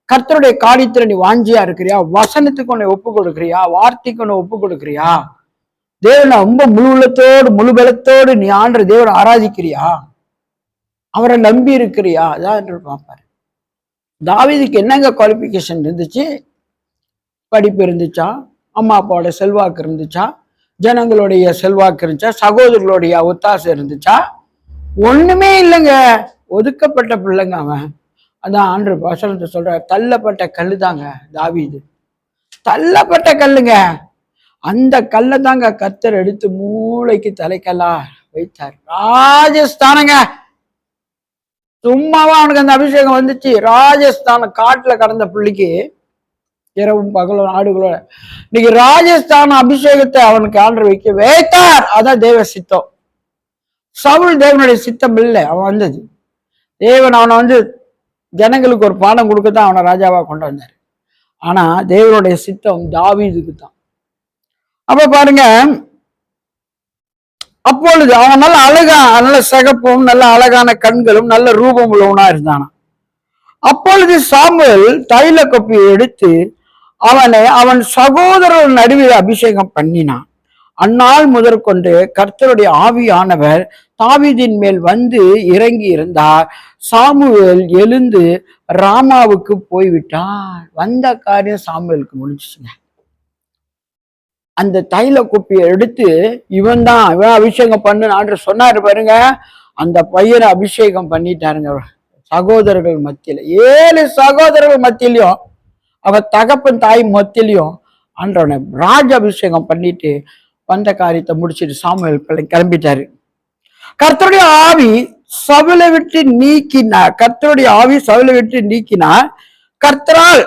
கர்த்தருடைய காரியத்துல நீ வாஞ்சியா இருக்கிறியா? வசனத்துக்கு உன்னை ஒப்பு கொடுக்குறியா? வார்த்தைக்கு உன்னை ஒப்பு கொடுக்குறியா? தேவனை ரொம்ப முழு உள்ளத்தோடு முழு பலத்தோடு நீ ஆண்டு தேவனை ஆராதிக்கிறியா? அவரை நம்பி இருக்கிறியா? அதான் என்று பார்ப்பாரு. தாவீதுக்கு என்னங்க குவாலிபிகேஷன் இருந்துச்சு? படிப்பு இருந்துச்சா? அம்மா அப்பாவோட செல்வாக்கு இருந்துச்சா? ஜனங்களுடைய செல்வாக்கு இருந்துச்சா? சகோதரர்களுடைய ஒத்தாசை இருந்துச்சா? ஒண்ணுமே இல்லைங்க. ஒதுக்கப்பட்ட பிள்ளைங்க அவன். அதான் ஆண்டு வசனத்தை சொல்ற, தள்ளப்பட்ட கல்லு தாங்க தாவீது. தள்ளப்பட்ட கல்லுங்க. அந்த கல்லை தாங்க கர்த்தர் எடுத்து மூளைக்கு தலைக்கல்லா வைத்தார். ராஜஸ்தானங்க. சும்மாவா அவனுக்கு அந்த அபிஷேகம் வந்துச்சு? ராஜஸ்தானம் காட்டுல கடந்த பிள்ளைக்கு இரவும் பகலும் ஆடுகளோட இன்னைக்கு ராஜஸ்தான அபிஷேகத்தை அவனுக்கு ஆண்டு வைத்தார். அதான் தேவ சித்தம். சவுல் தேவனுடைய சித்தம் இல்லை. அவன் வந்தது தேவன் அவனை ஜனங்களுக்கு ஒரு பாடம் கொடுக்கத்தான் அவனை ராஜாவா கொண்டு வந்தார். ஆனா தேவனுடைய சித்தம் தாவீதுக்கு தான். அப்ப பாருங்க, அப்பொழுது அவன் நல்ல அழகா, நல்ல சிகப்பும் நல்ல அழகான கண்களும் நல்ல ரூபம் உள்ளவனா இருந்தானா. அப்பொழுது சாமுவேல் தைல கொப்பியை எடுத்து அவன் சகோதரர் நடுவில் அபிஷேகம் பண்ணினான். அந்நாள் முதற்கொண்டு கர்த்தருடைய ஆவியானவர் தாவீதின் மேல் இறங்கி இருந்தார். சாமுவேல் எழுந்து ராமாவுக்கு போய்விட்டார். வந்த காரியம் சாமுவேலுக்கு முடிஞ்சுச்சுங்க. அந்த தைல குப்பியை எடுத்து இவன் அபிஷேகம் பண்ணு சொன்னாரு பாருங்க. அந்த பையனை அபிஷேகம் பண்ணிட்டாருங்க சகோதரர்கள் மத்தியில. 7 சகோதரர்கள் மத்தியிலையும் அவ தகப்பன் தாய் மத்தியிலையும் ஆண்டவனை ராஜ அபிஷேகம் பண்ணிட்டு வந்த காரியத்தை முடிச்சுட்டு சாமுவேல் கிளம்பிட்டாரு. கர்த்தருடைய ஆவி சவுலை விட்டு நீக்கினார். கர்த்தருடைய ஆவி சவுலை விட்டு நீக்கினார். கர்த்தரால்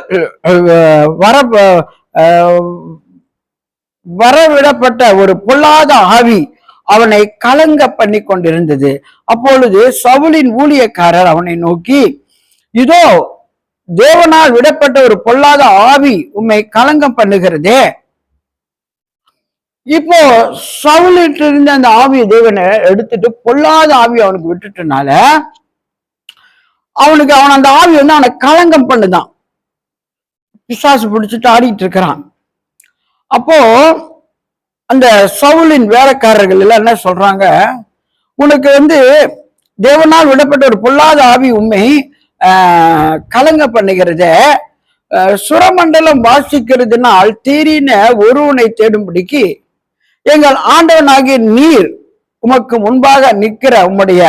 வரவிடப்பட்ட ஒரு பொல்லாத ஆவி அவனை கலங்க பண்ணி கொண்டிருந்தது. அப்பொழுது சவுலின் ஊழியக்காரர் அவனை நோக்கி, இதோ தேவனால் விடப்பட்ட ஒரு பொல்லாத ஆவி உம்மை கலங்கம் பண்ணுகிறதே. இப்போ சவுலிட்டு இருந்த அந்த ஆவியை தேவனை எடுத்துட்டு பொல்லாத ஆவி அவனுக்கு விட்டுட்டனால அவன் அந்த ஆவி அவனை கலங்கம் பண்ணுதான். பிசாசு பிடிச்சிட்டு ஆடிட்டு இருக்கிறான். அப்போ அந்த சவுலின் வேலைக்காரர்கள் எல்லாம் என்ன சொல்றாங்க, உனக்கு தேவனால் விடப்பட்ட ஒரு பொல்லாத ஆவி உண்மை கலங்க பண்ணுகிறத, சுரமண்டலம் வாசிக்கிறதுனால் தீரின ஒருவனை தேடும்படிக்கு எங்கள் ஆண்டவனாகிய நீர் உமக்கு முன்பாக நிற்கிற உம்முடைய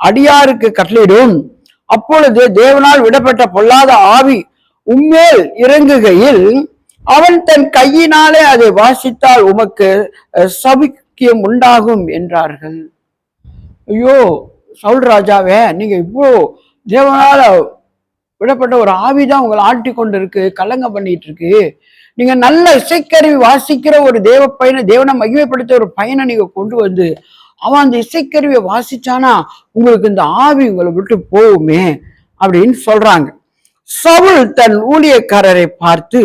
அடியாருக்கு கட்டளையிடும். அப்பொழுது தேவனால் விடப்பட்ட பொல்லாத ஆவி உம்மேல் இறங்குகையில் அவன் தன் கையினாலே அதை வாசித்தால் உமக்கு சபிக்கியம் உண்டாகும் என்றார்கள். ஐயோ, சவுல் ராஜாவே, நீங்க இவ்வளோ தேவனால விடப்பட்ட ஒரு ஆவிதான் உங்களை ஆட்டி கொண்டு இருக்கு, கலங்க பண்ணிட்டு இருக்கு. நீங்க நல்ல இசைக்கருவி வாசிக்கிற ஒரு தேவ பையனை, தேவனை மகிமைப்படுத்த ஒரு பையனை நீங்க கொண்டு வந்து அவன் அந்த இசைக்கருவியை வாசிச்சானா உங்களுக்கு இந்த ஆவி உங்களை விட்டு போகுமே அப்படின்னு சொல்றாங்க. சவுல் தன் ஊழியக்காரரை பார்த்து,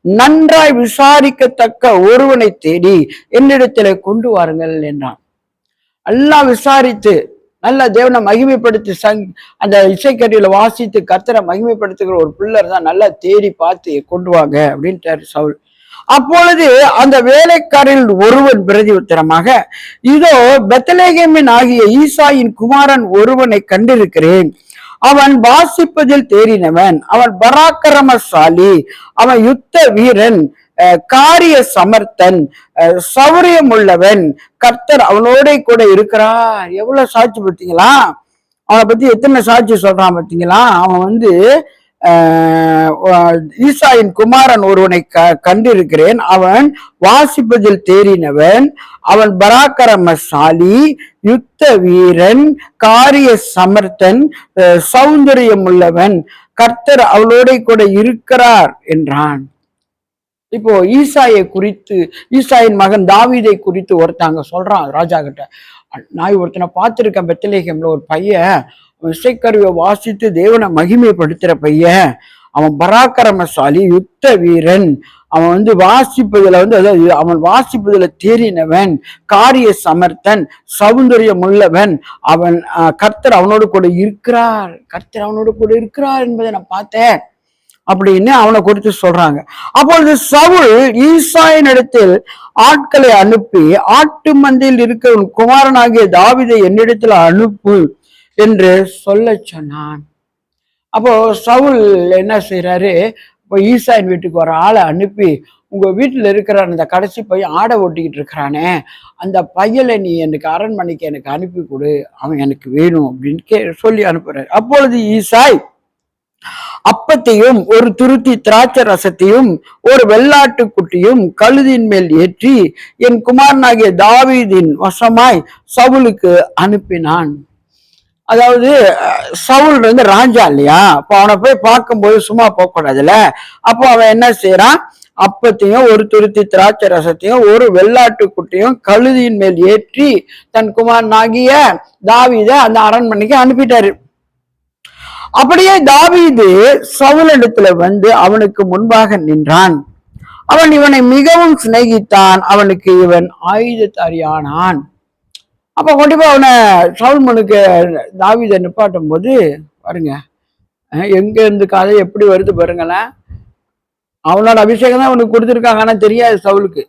நன்றாய் விசாரிக்கத்தக்க ஒருவனை தேடி என்னிடத்துல கொண்டு வாருங்கள் என்றான். எல்லாம் விசாரித்து நல்ல தேவனை மகிமைப்படுத்தி அந்த இசைக்கருவியில வாசித்து கர்த்தரை மகிமைப்படுத்துகிற ஒரு பிள்ளர் தான் நல்லா தேடி பார்த்து கொண்டு வாங்க அப்படின்ட்டாரு சவுல். அப்பொழுது அந்த வேலைக்காரில் ஒருவன் பிரதி உத்தரமாக, இதோ பெத்லகேமின் ஆகிய ஈசாயின் குமாரன் ஒருவனை கண்டிருக்கிறேன். அவன் வாசிப்பதில் தேறினவன், அவன் பராக்கிரமசாலி, அவன் யுத்த வீரன், காரிய சமர்த்தன், சௌரியம் உள்ளவன், கர்த்தர் அவனோட கூட இருக்கிறார். எவ்வளவு சாட்சி பார்த்தீங்களா? அவனை பத்தி எத்தனை சாட்சி சொல்றான் பார்த்தீங்களா? அவன் ஈசாயின் குமாரன் ஒருவனை கண்டிருக்கிறேன், அவன் வாசிப்பதில் தேறினவன், அவன் பராக்கிரமசாலி, யுத்த வீரன், காரிய சமர்த்தன், சௌந்தரியம் உள்ளவன், கர்த்தர் அவளோட கூட இருக்கிறார் என்றான். இப்போ ஈசாயை குறித்து, ஈசாயின் மகன் தாவீதை குறித்து ஒருத்தாங்க சொல்றான் ராஜா கிட்ட, நான் ஒருத்தனை பார்த்திருக்கேன், பெத்லகேம்ல ஒரு பையன் இசைக்கருவியை வாசித்து தேவனை மகிமைப்படுத்துற பையன், அவன் பராக்கிரமசாலி, யுத்த வீரன், அவன் வாசிப்பதுல அதாவது அவன் வாசிப்பதுல தேறினவன், காரிய சமர்த்தன், சௌந்தரியம் உள்ளவன், அவன் கர்த்தர் அவனோடு கூட இருக்கிறார், கர்த்தர் அவனோடு கூட இருக்கிறார் என்பதை நான் பார்த்தேன் அப்படின்னு அவனை குறித்து சொல்றாங்க. அப்பொழுது சவுல் ஈசாயின் இடத்தில் ஆட்களை அனுப்பி, ஆட்டு மந்தையில் இருக்கிற குமாரனாகிய தாவீதை என்னிடத்துல அனுப்பு என்று சொல்ல சொன்னான். அப்போ சவுல் என்ன செய்யறாரு, இப்போ ஈசாயின் வீட்டுக்கு ஒரு ஆளை அனுப்பி, உங்க வீட்டுல இருக்கிற அந்த கடைசி பையன் ஆடை ஓட்டிக்கிட்டு இருக்கிறானே, அந்த பையலை நீ எனக்கு அரண்மனைக்கு எனக்கு அனுப்பி கொடு, அவன் எனக்கு வேணும் அப்படின்னு சொல்லி அனுப்புறாரு. அப்பொழுது ஈசாய் அப்பத்தையும் ஒரு துருத்தி திராட்சை ரசத்தையும் ஒரு வெள்ளாட்டு குட்டியும் கழுதின் மேல் ஏற்றி என் குமாரனாகிய தாவீதின் வசமாய் சவுலுக்கு அனுப்பினான். அதாவது சவுல் ராஜா இல்லையா, அப்போ அவனை போய் பார்க்கும்போது சும்மா போகக்கூடாதுல்ல. அப்போ அவன் என்ன செய்யறான், அப்பத்தையும் ஒரு துருத்தி திராட்சை ரசத்தையும் ஒரு வெள்ளாட்டு குட்டியும் கழுதியின் மேல் ஏற்றி தன் குமாரனாகிய தாவீதை அந்த அரண்மனைக்கு அனுப்பிட்டாரு. அப்படியே தாவீது சவுலிடத்துல அவனுக்கு முன்பாக நின்றான். அவன் இவனை மிகவும் சிநேகித்தான், அவனுக்கு இவன் ஆயுததாரியானான். அப்ப கண்டிப்பா அவனை சவுல் முனுக்கு தாவீதை நிப்பாட்டும் போது பாருங்க, எங்க இருந்து கதை எப்படி வருது பாருங்களேன். அவனோட அபிஷேகம் தான் அவனுக்கு கொடுத்துருக்காங்க, ஆனா தெரியாது சவுலுக்கு.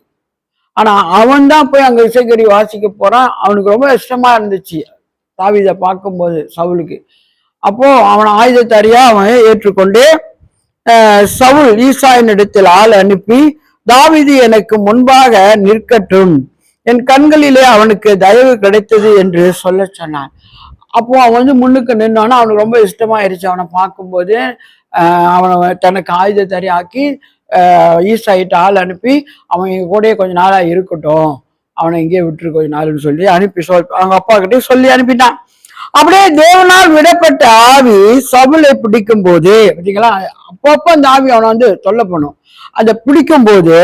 ஆனா அவன் தான் போய் அங்க இசைக்கருவி வாசிக்க போறான். அவனுக்கு ரொம்ப இஷ்டமா இருந்துச்சு தாவீதை பார்க்கும்போது சவுலுக்கு. அப்போ அவன் ஆயுதத்தாரியா அவன் ஏற்றுக்கொண்டு சவுல் ஈசாயின் இடத்தில் ஆள் அனுப்பி, தாவீது எனக்கு முன்பாக நிற்கட்டும், என் கண்களிலே அவனுக்கு தயவு கிடைத்தது என்று சொல்ல சொன்னான். அப்போ அவன் முன்னுக்கு நின்னானா அவனுக்கு ரொம்ப இஷ்டமாயிருச்சு. அவனை பார்க்கும்போது அவனை தனக்கு ஆயுதத்தாரி ஆக்கி ஈசாயிட்ட ஆள் அனுப்பி, அவன் கூட கொஞ்ச நாளா இருக்கட்டும், அவனை இங்கே விட்டுரு கொஞ்ச நாள்னு சொல்லி அனுப்பி அவங்க அப்பா கிட்டே சொல்லி அனுப்பிட்டான். அப்படியே தேவனால் விடப்பட்ட ஆவி சவுலை பிடிக்கும் போது பார்த்தீங்களா, அப்பப்போ அந்த ஆவி அவனை தொல்லை பண்ணும். அதை பிடிக்கும் போது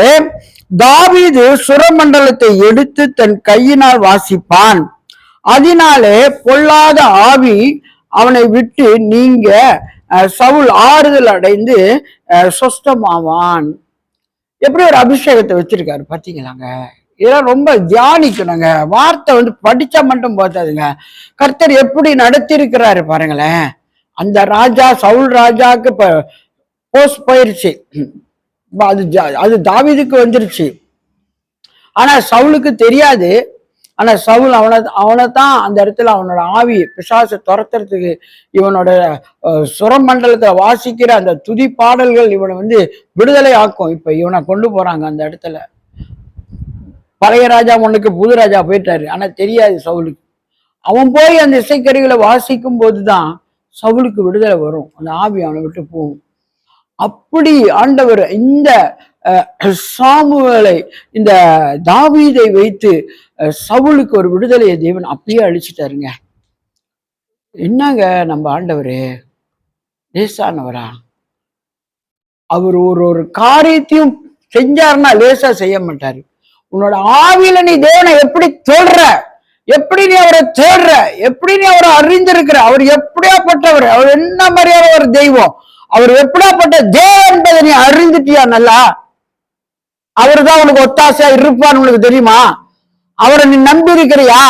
தாவீது சுரமண்டலத்தை எடுத்து தன் கையினால் வாசிப்பான். அதனாலே பொல்லாத ஆவி அவனை விட்டு நீங்க சவுல் ஆறுதல் அடைந்து சொஸ்தமாவான். எப்படி ஒரு அபிஷேகத்தை வச்சிருக்காரு பார்த்தீங்களாங்க. இதெல்லாம் ரொம்ப தியானிக்கணுங்க. வார்த்தை படிச்சா மட்டும் பார்த்தாதுங்க, கர்த்தர் எப்படி நடத்தி இருக்கிறாரு பாருங்களேன். அந்த ராஜா சவுல் ராஜாக்கு போஸ்ட் போயிருச்சு, அது தாவீதுக்கு வந்துருச்சு. ஆனா சவுலுக்கு தெரியாது. ஆனா சவுல் அவனைத்தான் அந்த இடத்துல அவனோட ஆவி பிசாசை துரத்துறதுக்கு இவனோட சுரமண்டலத்தை வாசிக்கிற அந்த துதி பாடல்கள் இவனை விடுதலை ஆக்கும். இப்ப இவனை கொண்டு போறாங்க அந்த இடத்துல. பழைய ராஜா ஒண்ணுக்கு புது ராஜா போயிட்டாரு, ஆனா தெரியாது சவுலுக்கு. அவன் போய் அந்த இசைக்கருவிகளை வாசிக்கும் போதுதான் சவுலுக்கு விடுதலை வரும், அந்த ஆவி அவனை விட்டு போகும். அப்படி ஆண்டவர் இந்த சாமுவேலை, இந்த தாவீதை வைத்து சவுலுக்கு ஒரு விடுதலையை தேவன் அப்பயே அழிச்சிட்டாருங்க. என்னங்க நம்ம ஆண்டவரு லேசானவரா? அவர் ஒரு காரியத்தையும் செஞ்சாருன்னா லேசா செய்ய மாட்டாரு. உன்னோட ஆவியில நீ தேவனை எப்படி தேடுற, எப்படி நீ அவரை தேடுற, எப்படி நீ அவரை அறிந்திருக்கிற, அவர் எப்படியாப்பட்டவர், அவர் என்ன மாதிரியான ஒரு தெய்வம், அவர் எப்படியாப்பட்ட தேவன் என்பதை நீ அறிந்துட்டியா? நல்லா அவரு தான் உனக்கு ஒத்தாசையா இருப்பான்னு உனக்கு தெரியுமா? அவரை நீ நம்பி இருக்கிறியா?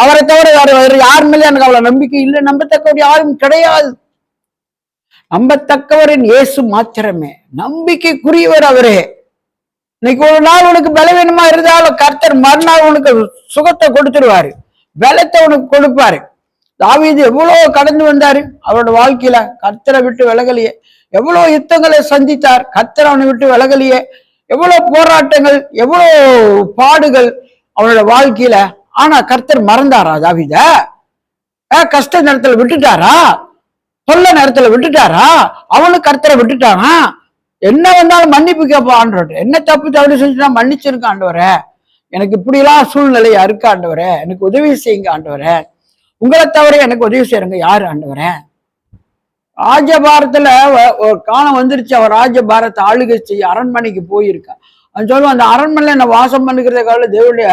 அவரை தவிர வேற யார் மேலே எனக்கு அவ்வளவு நம்பிக்கை இல்லை. நம்பத்தக்க யாரும் கிடையாது. நம்பத்தக்கவரின் இயேசு மாத்திரமே. நம்பிக்கைக்குரியவர் அவரே. இன்னைக்கு ஒரு நாள் உனக்கு பலவீனமா இருந்தாலும் கர்த்தர் மறுநாள் உனக்கு சுகத்தை கொடுத்துருவாரு, பலத்தை உனக்கு கொடுப்பாரு. தாவீது எவ்வளவு கடந்து வந்தாரு அவரோட வாழ்க்கையில, கர்த்தரை விட்டு விலகலையே. எவ்வளவு யுத்தங்களை சந்தித்தார், கர்த்தர் அவனை விட்டு விலகலையே. எவ்வளவு போராட்டங்கள், எவ்வளவு பாடுகள் அவனோட வாழ்க்கையில. ஆனா கர்த்தர் மறந்தாரா தாவீத? கஷ்ட நேரத்துல விட்டுட்டாரா? சொல்ல நேரத்துல விட்டுட்டாரா? அவனுக்கு கர்த்தரை விட்டுட்டானா? என்ன வந்தாலும் மன்னிப்பு கேட்பா ஆண்டவர். என்ன தப்பு தவறு செஞ்சுட்டா மன்னிச்சிருக்க ஆண்டவரே, எனக்கு இப்படி எல்லாம் சூழ்நிலையா இருக்கு ஆண்டவரே, எனக்கு உதவி செய்யுங்க ஆண்டவரே, உங்களை தவிர எனக்கு உதவி செய்யறங்க யாரு ஆண்டவரே? ராஜபாரத்துல ஒரு காலம் வந்துருச்சு, அவன் ராஜபாரத்தை ஆளுகை செய்ய அரண்மனைக்கு போயிருக்கா. அவன் சொல்லுவான், அந்த அரண்மனையில என்ன வாசம் பண்ணுகிறத கால தேவனுடைய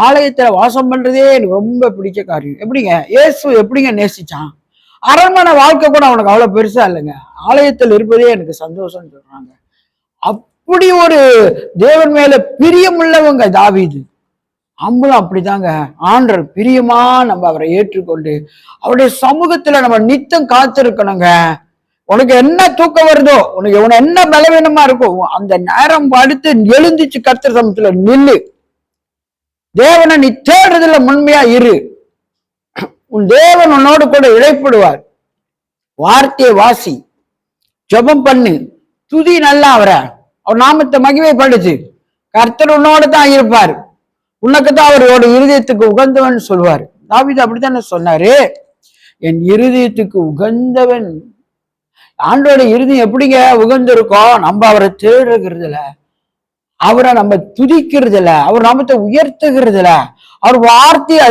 ஆலயத்துல வாசம் பண்றதே எனக்கு ரொம்ப பிடிச்ச காரியம். எப்படிங்க இயேசு எப்படிங்க நேசிச்சான்? அரண்மனை வாழ்க்கை கூட அவனுக்கு அவ்வளவு பெருசா இல்லைங்க, ஆலயத்தில் இருப்பதே எனக்கு சந்தோஷம்னு சொல்றாங்க. அப்படி ஒரு தேவன் மேல பிரியம் உள்ளவங்க தாவீது. நம்மளும் அப்படிதாங்க. ஆண்டவர் பிரியமா நம்ம அவரை ஏற்றுக்கொண்டு அவருடைய சமூகத்துல நம்ம நித்தம் காத்திருக்கணுங்க. உனக்கு என்ன தூக்கம் வருதோ, உனக்கு என்ன பலவீனமா இருக்கும், அந்த நேரம் அடுத்து எழுந்திச்சு கர்த்தர் சமூகத்துல நில்லு. தேவனை நீ தேடுறதுல உண்மையா இரு. உன் தேவன் உன்னோடு கூட இழைப்படுவார். வார்த்தையை வாசி, ஜெபம் பண்ணு, துதி நல்லா அவரை, அவர் நாமத்தை மகிமைப்படுத்து. கர்த்தர் உன்னோடு தான் இருப்பார். உனக்குதான் அவரோட இருதயத்துக்கு உகந்தவன் சொல்லுவார். தாவீது அப்படித்தானே சொன்னாரு, என் இருதயத்துக்கு உகந்தவன். ஆண்டோட இருதயம் எப்படிங்க உகந்து இருக்கோம்? நம்ம அவரை தேடுகிறதுல, அவரை நம்ம துதிக்கிறதுல, அவர் நாமத்தை உயர்த்துகிறதுல, அவர் வார்த்தையை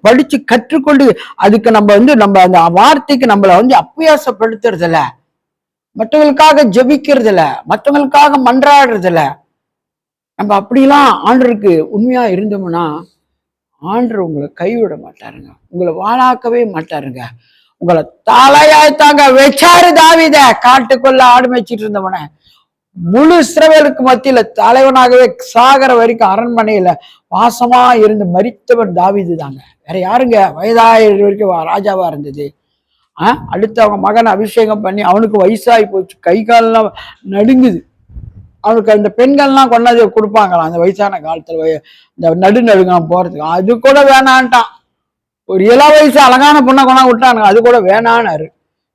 படிச்சு கற்றுக்கொண்டு அதுக்கு நம்ம அந்த வார்த்தைக்கு நம்மளை அப்பியாசப்படுத்துறதுல, மற்றவங்களுக்காக ஜெபிக்கிறதுல, மற்றவங்களுக்காக மன்றாடுறதுல, நம்ம அப்படிலாம் ஆண்டருக்கு உண்மையா இருந்தோம்னா ஆண்டர் உங்களை கைவிட மாட்டாருங்க, உங்களை வாழாக்கவே மாட்டாருங்க. உங்களை தலையாய்த்தாங்க வச்சாரு தாவீத. காட்டுக்குள்ள ஆடு மேய்ச்சிட்டு இருந்தவன முழு இஸ்ரவேலுக்கு மத்தியில தலைவனாகவே சாகர வரைக்கும் அரண்மனையில வாசமா இருந்து மரித்தவன் தாவீது தாங்க. வேற யாருங்க வயதாய வரைக்கும் ராஜாவா இருந்தது? அடுத்து அவங்க மகன் அபிஷேகம் பண்ணி அவனுக்கு வயசாகி போச்சு, கை காலெல்லாம் நடுங்குது. அவனுக்கு அந்த பெண்கள்லாம் கொண்டாந்து கொடுப்பாங்களாம் அந்த வயசான காலத்துல, இந்த நடுநடுங்கம் போறதுக்கு. அது கூட வேணான்ட்டான். ஒரு 7 வயசு அழகான பொண்ணை கொண்டா விட்டானுங்க, அது கூட வேணான்னாரு.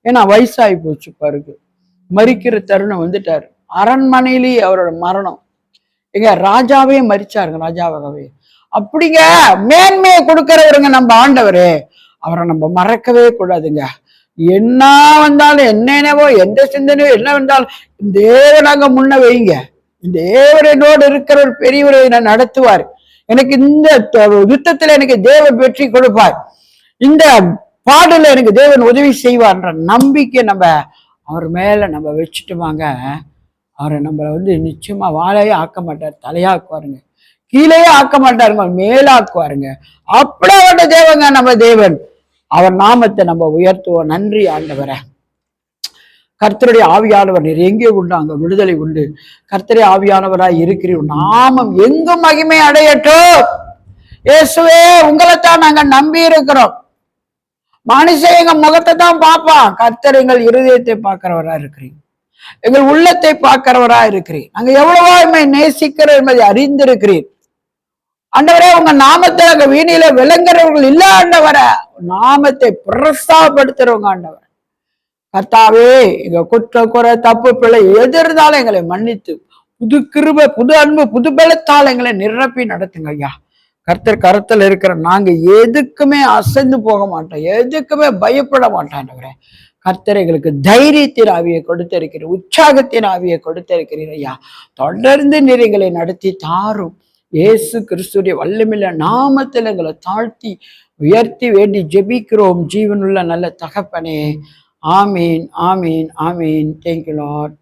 ஏன்னா வயசாகி போச்சு பாருக்கு, மறிக்கிற தருணம் வந்துட்டாரு. அரண்மனையிலேயே அவரோட மரணம். எங்க ராஜாவே மறிச்சாருங்க, ராஜாவாகவே. அப்படிங்க மேன்மையை கொடுக்கிறவருங்க நம்ம ஆண்டவரு. அவரை நம்ம மறக்கவே கூடாதுங்க. என்ன வந்தாலும், என்னென்னவோ எந்த சிந்தனையோ என்ன வந்தாலும் தேவனாக முன்ன வைங்க. தேவனோடு இருக்கிற ஒரு பெரியவரை நடத்துவார். எனக்கு இந்த யுத்தத்துல எனக்கு தேவன் வெற்றி கொடுப்பார், இந்த பாடல எனக்கு தேவன் உதவி செய்வார்ன்ற நம்பிக்கை நம்ம அவர் மேல நம்ம வச்சுட்டுவாங்க. அவரை நம்மளை நிச்சயமா வாழையே ஆக்க மாட்டார், தலையாக்குவாருங்க. கீழேயே ஆக்க மாட்டாருங்க, மேலாக்குவாருங்க. அப்படியே தேவங்க நம்ம தேவன். அவர் நாமத்தை நம்ம உயர்த்துவோம். நன்றி ஆண்டவரை. கர்த்தருடைய ஆவியானவர் நீர் எங்கே உண்டு அங்க விடுதலை உண்டு. கர்த்தருடைய ஆவியானவராய் இருக்கிறீர், நாமம் எங்கும் மகிமை அடையட்டும். இயேசுவே உங்களைத்தான் நாங்க நம்பி இருக்கிறோம். மனுஷன் எங்க முகத்தை தான் பார்ப்பான், கர்த்தர் எங்கள் இருதயத்தை பார்க்கிறவரா இருக்கிறீங்க, எங்கள் உள்ளத்தை பார்க்கிறவரா இருக்கிறீர். நாங்க எவ்வளவோ நேசிக்கிறோம் என்பதை அறிந்திருக்கிறீர் ஆண்டவரே. உங்க நாமத்தை அங்க வீணில விளங்குறவர்கள் இல்ல ஆண்டவரை, நாமத்தை பிரஸ்தாபடுத்துறவங்க ஆண்டவர். கர்த்தாவே எங்க குற்ற குறை தப்பு பிழை எது இருந்தாலும் எங்களை மன்னித்து புது கிருபை புது அன்பு புது பலத்தால் எங்களை நிரப்பி நடத்துங்க ஐயா. கர்த்தர் கருத்துல இருக்கிற நாங்க எதுக்குமே அசைந்து போக மாட்டோம், எதுக்குமே பயப்பட மாட்டோம் ஆண்டவரே. கர்த்தர் எங்களுக்கு தைரியத்தின் ஆவியை கொடுத்திருக்கிறீர், உற்சாகத்தின் ஆவியை கொடுத்திருக்கிறீர் ஐயா. தொடர்ந்து நீர் எங்களை நடத்தி தாரும். இயேசு கிறிஸ்துடைய வல்லமையுள்ள நாமத்தில் எங்களை தாழ்த்தி உயர்த்தி வேண்டி ஜெபிக்கிறோம் ஜீவனுள்ள நல்ல தகப்பனே. ஆமீன், ஆமீன், ஆமீன். Thank you Lord.